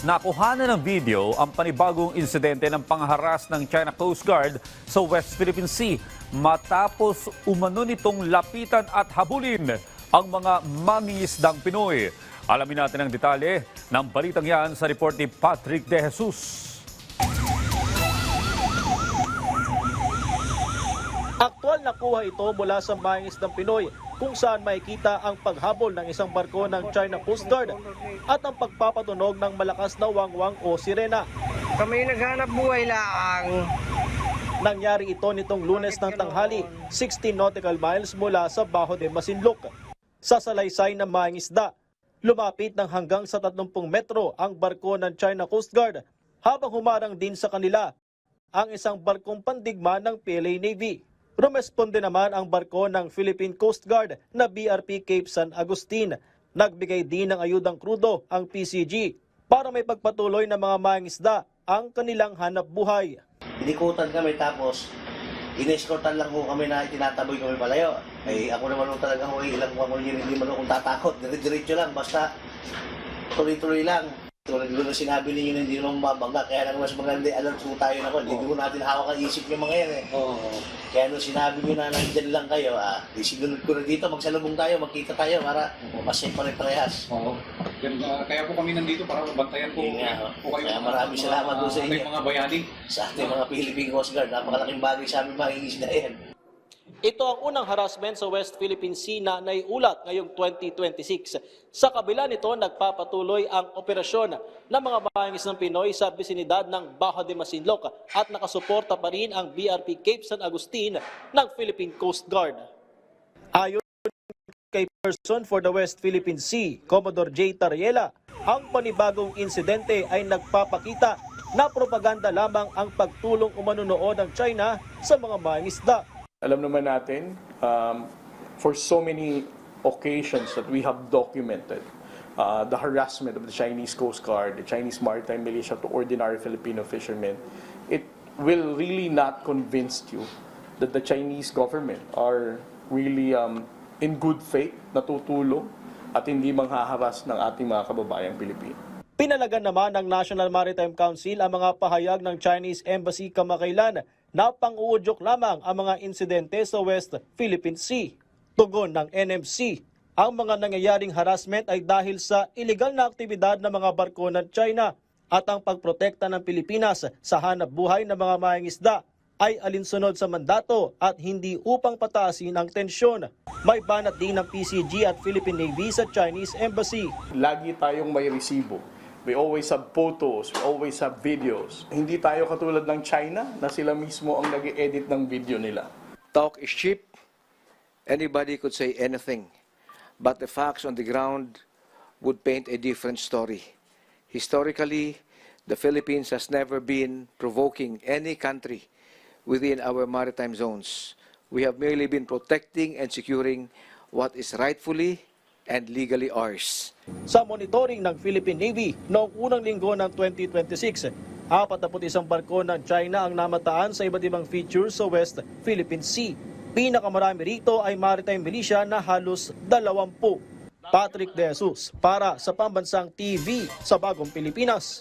Nakuhanan ng video ang panibagong insidente ng pangharas ng China Coast Guard sa West Philippine Sea matapos umano nitong lapitan at habulin ang mga mangingisdang Pinoy. Alamin natin ang detalye ng balitang yan sa report ni Patrick De Jesus. Aktual na kuha ito mula sa mangingisdang Pinoy kung saan makikita ang paghabol ng isang barko ng China Coast Guard at ang pagpapatunog ng malakas na wangwang o sirena. Kami naghanap buhay lang. Nangyari ito nitong Lunes ng tanghali, 16 nautical miles mula sa Bajo de Masinloc. Sa salaysay ng mangingisda, lumapit ng hanggang sa 30 metro ang barko ng China Coast Guard habang humarang din sa kanila ang isang barkong pandigma ng PLA Navy. Rumesponde naman ang barko ng Philippine Coast Guard na BRP Cape San Agustin. Nagbigay din ng ayudang krudo ang PCG para may pagpatuloy ng mga mangingisda ang kanilang hanap buhay. Inikutan kami tapos inescortan lang ho kami na tinataboy kami palayo. Ay ako naman ho talaga ho ilang ako hindi man akong tatakot. Diretso lang basta tuloy-tuloy lang. Tulad ko na sinabi ninyo na hindi naman mabangga, kaya lang mas maganda alert po tayo na ko. Hindi ko natin hawak ang isip yung mga yan eh. Kaya nung sinabi nyo na nandyan lang kayo, isinunod ko na dito, magsalubong tayo, magkita tayo para masafe pa rin parehas. Kaya po kami nandito para mabantayan po, po kayo. Kaya maraming salamat po sa inyo. Mga bayani. Sa ating mga Philippine Coast Guard, napakalaking bagay sa aming mangingisda yan. Ito ang unang harassment sa West Philippine Sea na naiulat ngayong 2026. Sa kabila nito, nagpapatuloy ang operasyon ng mga mangingisdang Pinoy sa bisinidad ng Bajo de Masinloc at nakasuporta pa rin ang BRP Cape San Agustin ng Philippine Coast Guard. Ayon kay Person for the West Philippine Sea, Commodore J. Tariela, ang panibagong insidente ay nagpapakita na propaganda lamang ang pagtulong umano noon ng China sa mga mangingisda. Alam naman natin, for so many occasions that we have documented the harassment of the Chinese Coast Guard, the Chinese Maritime Militia to ordinary Filipino fishermen, it will really not convince you that the Chinese government are really in good faith natutulong at hindi manghaharas ng ating mga kababayang Pilipino. Pinalagan naman ng National Maritime Council ang mga pahayag ng Chinese Embassy kamakailan na pang-uudyok lamang ang mga insidente sa West Philippine Sea. Tugon ng NMC, ang mga nangyayaring harassment ay dahil sa illegal na aktibidad ng mga barko ng China at ang pagprotekta ng Pilipinas sa hanap buhay ng mga mangingisda ay alinsunod sa mandato at hindi upang pataasin ang tensyon. May banat din ng PCG at Philippine Navy sa Chinese Embassy. Lagi tayong may resibo. We always have photos, we always have videos. Hindi tayo katulad ng China na sila mismo ang nag-edit ng video nila. Talk is cheap. Anybody could say anything. But the facts on the ground would paint a different story. Historically, the Philippines has never been provoking any country within our maritime zones. We have merely been protecting and securing what is rightfully and legally ours. Sa monitoring ng Philippine Navy noong unang linggo ng 2026, 41 barko ng China ang namataan sa iba't ibang features sa West Philippine Sea. Pinakamarami rito ay maritime militia na halos 20. Patrick De Jesus para sa Pambansang TV sa Bagong Pilipinas.